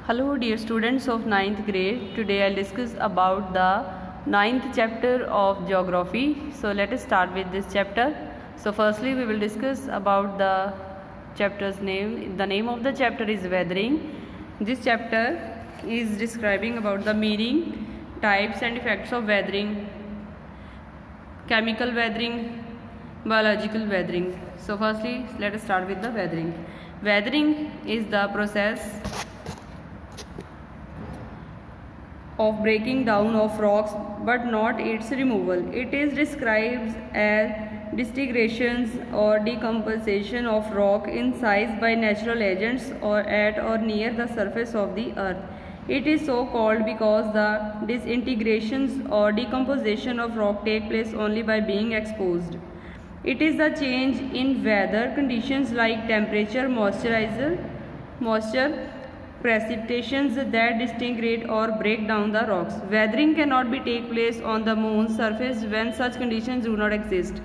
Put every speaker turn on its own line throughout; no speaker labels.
Hello dear students of 9th grade. Today I'll discuss about the 9th chapter of geography. So let us start with this chapter. So firstly we will discuss about the chapter's name. The name of the chapter is weathering. This chapter is describing about the meaning, types and effects of weathering, chemical weathering, biological weathering. So firstly let us start with the weathering. Weathering is the process of breaking down of rocks but not its removal. It is described as disintegrations or decomposition of rock in size by natural agents or at or near the surface of the earth. It is so called because the disintegrations or decomposition of rock take place only by being exposed. It is the change in weather conditions like temperature, moisture, precipitations that disintegrate or break down the rocks. Weathering cannot be take place on the moon's surface when such conditions do not exist.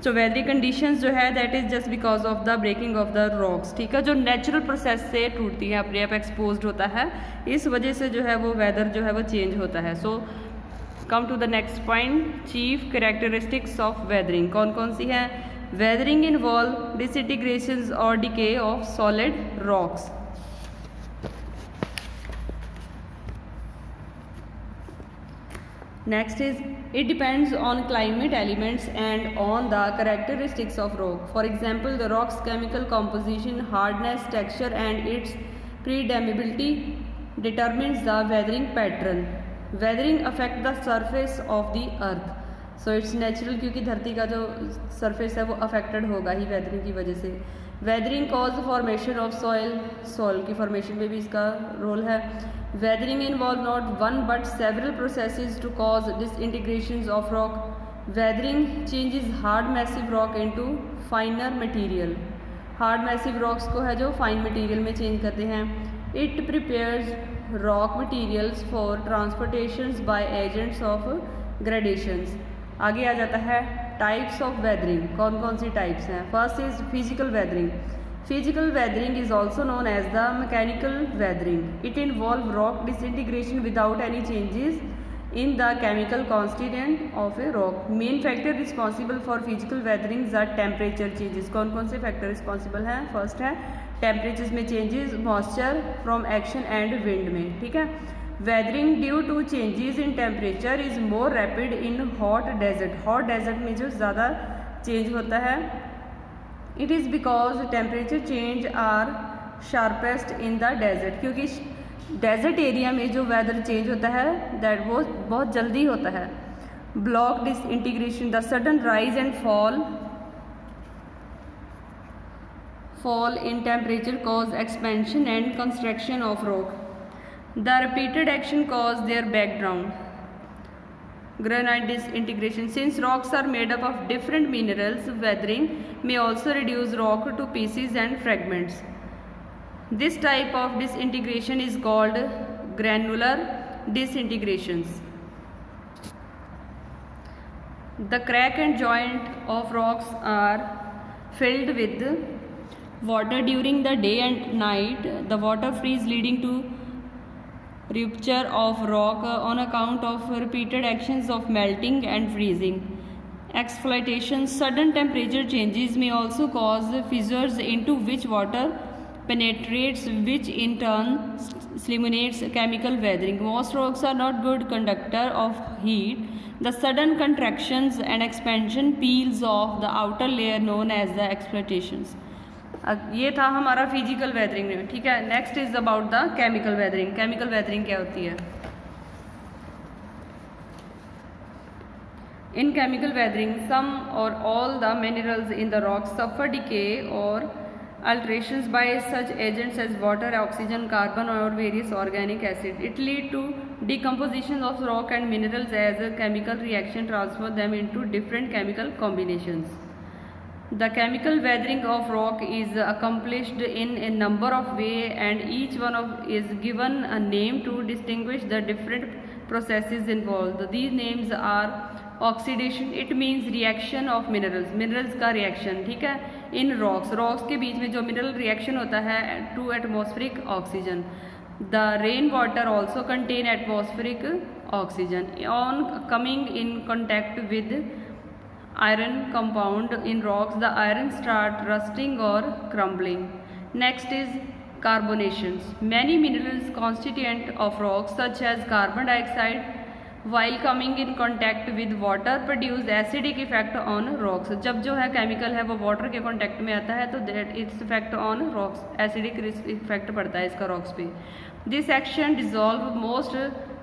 So weathering conditions जो है that is just because of the breaking of the rocks. ठीक है, जो natural process से टूटती है, अपने आप एक्सपोज्ड होता है, इस वजह से जो है वो वेदर जो है वो चेंज होता है. So come to the next point, chief characteristics of weathering. कौन कौन सी है? वेदरिंग इन्वॉल्व डिसइंटीग्रेशंस और decay of solid rocks. Next is, it depends on climate elements and on the characteristics of rock. For example, the rock's chemical composition, hardness, texture and its predammability determines the weathering pattern. Weathering affect the surface of the earth. So it's natural क्योंकि धरती का जो surface है वो affected होगा ही weathering की वजह से. Weathering cause formation of soil की formation में भी इसका role है. Weathering involves not one but several processes to cause disintegrations of rock. Weathering changes hard massive rock into finer material. Hard massive rocks को है जो fine material में change करते हैं. It prepares rock materials for transportations by agents of gradations. आगे आ जाता है types of weathering. कौन कौन सी types हैं? First is physical weathering. Physical weathering is also known as the mechanical weathering. It involves rock disintegration without any changes in the chemical constituent of a rock. Main factor responsible for physical weathering are temperature changes. कौन कौन से factor responsible हैं? First है temperatures में changes, moisture from action and wind में. ठीक है. Weathering due to changes in temperature is more rapid in hot desert. Hot desert में जो ज़्यादा change होता है, it is because temperature change are sharpest in the desert. क्योंकि desert area में जो weather change होता है that वो बहुत जल्दी होता है. Block disintegration, the sudden rise and fall in temperature cause expansion and construction of rock. The repeated action cause their background. Granite disintegration. Since rocks are made up of different minerals, weathering may also reduce rock to pieces and fragments. This type of disintegration is called granular disintegrations. The crack and joint of rocks are filled with water during the day and night. The water freeze leading to rupture of rock on account of repeated actions of melting and freezing. Exfoliation. Sudden temperature changes may also cause fissures into which water penetrates, which in turn stimulates chemical weathering. Most rocks are not good conductor of heat. The sudden contractions and expansion peels off the outer layer known as the exfoliations. ये था हमारा physical weathering में. ठीक है. Next is about the chemical weathering. Chemical weathering क्या होती है? इन chemical weathering सम और all the minerals in the rock suffer decay और alterations by such agents as water, oxygen, carbon or various organic acid. It lead to decomposition of rock and minerals as a chemical reaction transfer them into different chemical combinations. The chemical weathering of rock is accomplished in a number of ways and each one is given a name to distinguish the different processes involved. These names are oxidation, it means reaction of minerals का reaction. ठीक है. In rocks के बीच में जो mineral reaction होता है to atmospheric oxygen. The rainwater also contain atmospheric oxygen. On coming in contact with iron compound in rocks, the iron start rusting or crumbling. Next is carbonations. Many minerals constituent of rocks such as carbon dioxide, while coming in contact with water produce acidic effect on rocks. जब जो है chemical है वो water के contact में आता है तो that its effect on rocks, acidic effect पड़ता है इसका रॉक्स पे. This action dissolve most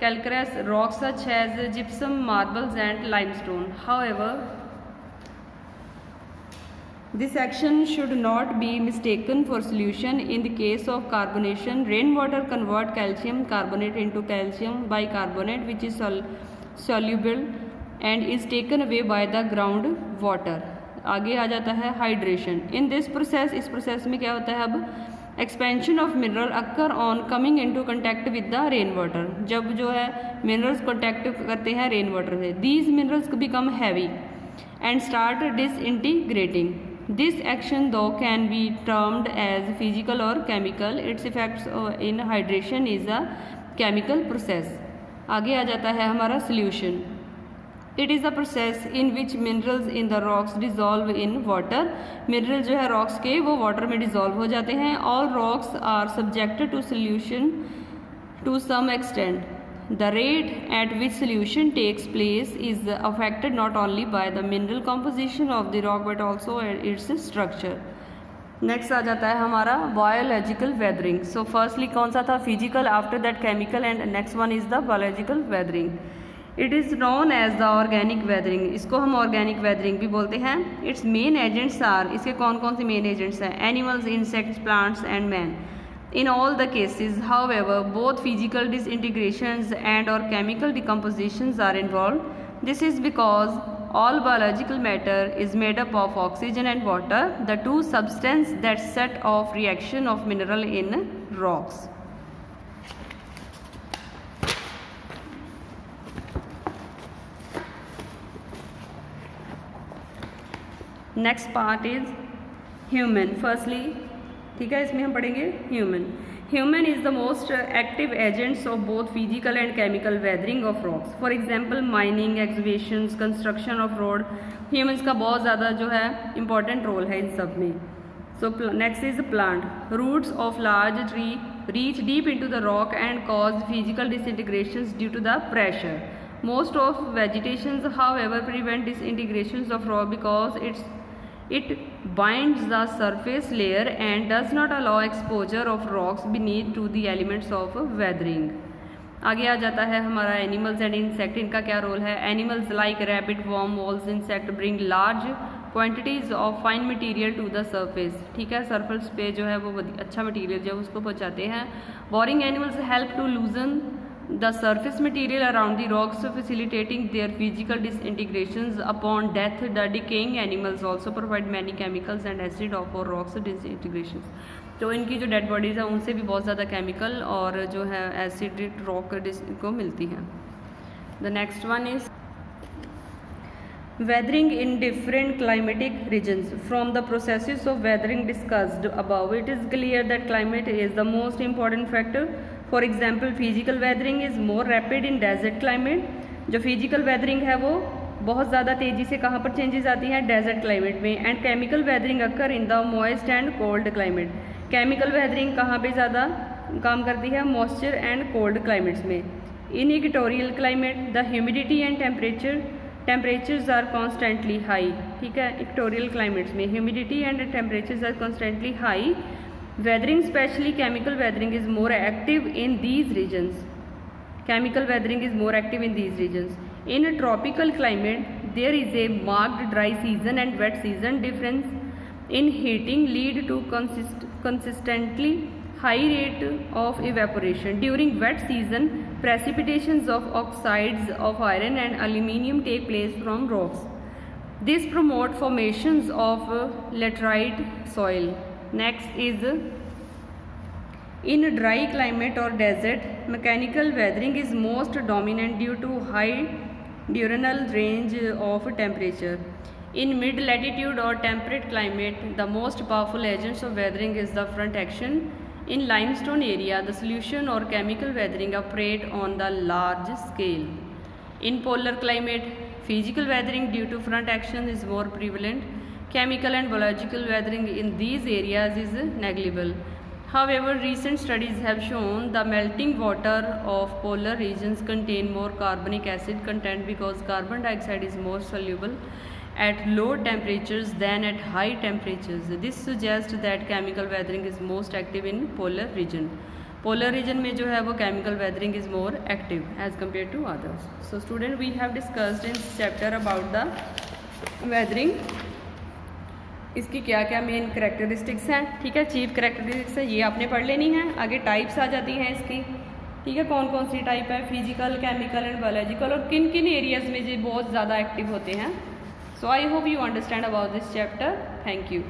calcareous rocks such as gypsum, marbles and limestone. However, this action should not be mistaken for solution. In the case of carbonation, rainwater convert calcium carbonate into calcium bicarbonate, which is soluble and is taken away by the ground water. आगे आ जाता है hydration. In this process, इस process में क्या होता है, अब expansion of mineral occur on coming into contact with the rain water. जब जो है मिनरल्स कॉन्टैक्ट करते हैं रेन वाटर से, these minerals become heavy and start disintegrating. This action though can be termed as physical or chemical. Its effects in hydration is a chemical process. आगे आ जाता है हमारा solution. It is a process in which minerals in the rocks dissolve in water. Mineral जो है rocks के वो water में dissolve हो जाते हैं. All rocks are subjected to solution to some extent. The rate at which solution takes place is affected not only by the mineral composition of the rock but also its structure. Next आ जाता है हमारा biological weathering. So firstly कौन सा था, physical, after that chemical and next one is the biological weathering. It is known as the organic weathering. इसको हम organic weathering भी बोलते हैं. Its main agents are, इसके कौन कौन से main agents हैं, animals, insects, plants and man. In all the cases, however, both physical disintegrations and or chemical decompositions are involved. This is because all biological matter is made up of oxygen and water, the two substances that set off reaction of mineral in rocks. Next part is human. Firstly, ठीक है, इसमें हम पढ़ेंगे human. Human is the most active agents of both physical and chemical weathering of rocks. For example mining, excavations, construction of road. Humans का बहुत ज़्यादा जो है इंपॉर्टेंट रोल है इन सब में. So next is plant. Roots of large tree reach deep into the rock and cause physical disintegrations due to the pressure. Most of vegetations however prevent disintegrations of rock because it binds the surface layer and does not allow exposure of rocks beneath to the elements of weathering. आगे आ जाता है हमारा animals and insect. इनका क्या role है. Animals like rabbit, worm, voles, insect bring large quantities of fine material to the surface. ठीक है, surface पे जो है वो अच्छा मटेरियल जो उसको पहुँचाते हैं. Boring animals help to loosen the surface material around the rocks, facilitating their physical disintegrations. Upon death, the decaying animals also provide many chemicals and acid for rocks disintegrations. तो इनकी जो डेड बॉडीज़ हैं उनसे भी बहुत ज़्यादा chemical और जो है एसिड रॉक को मिलती हैं. The next one is weathering in different climatic regions. From the processes of weathering discussed above, it is clear that climate is the most important factor. For example, physical weathering is more rapid in desert climate. जो physical weathering है वो बहुत ज़्यादा तेज़ी से कहाँ पर changes आती हैं, डेजर्ट क्लाइमेट में. And chemical weathering occur in the moist and cold climate. Chemical weathering कहाँ पे ज़्यादा काम करती है, मॉइस्चर एंड कोल्ड क्लाइमेट्स में. In equatorial climate the humidity and temperatures are constantly high. ठीक है, इक्वेटोरियल क्लाइमेट्स में humidity and temperatures are constantly high. Weathering, especially chemical weathering, is more active in these regions. Chemical weathering is more active in these regions. In a tropical climate, there is a marked dry season and wet season. Difference in heating lead to consistently high rate of evaporation. During wet season, precipitations of oxides of iron and aluminium take place from rocks. This promote formations of laterite soil. Next is in dry climate or desert, mechanical weathering is most dominant due to high diurnal range of temperature. In mid latitude or temperate climate, the most powerful agents of weathering is the front action. In limestone area, the solution or chemical weathering operate on the large scale. In polar climate, physical weathering due to front action is more prevalent. Chemical and biological weathering in these areas is negligible. However, recent studies have shown the melting water of polar regions contain more carbonic acid content because carbon dioxide is more soluble at low temperatures than at high temperatures. This suggests that chemical weathering is most active in polar region. Polar region में जो है वो chemical weathering is more active as compared to others. So student, we have discussed in this chapter about the weathering. इसकी क्या क्या main characteristics हैं, ठीक है, चीफ करेक्टरिस्टिक्स है, ये आपने पढ़ लेनी है. आगे टाइप्स आ जाती हैं इसकी, ठीक है, कौन कौन सी टाइप है, फिजिकल, केमिकल एंड बायोलॉजिकल, और किन किन एरियाज में ये बहुत ज़्यादा एक्टिव होते हैं. So I hope you understand about this chapter. Thank you.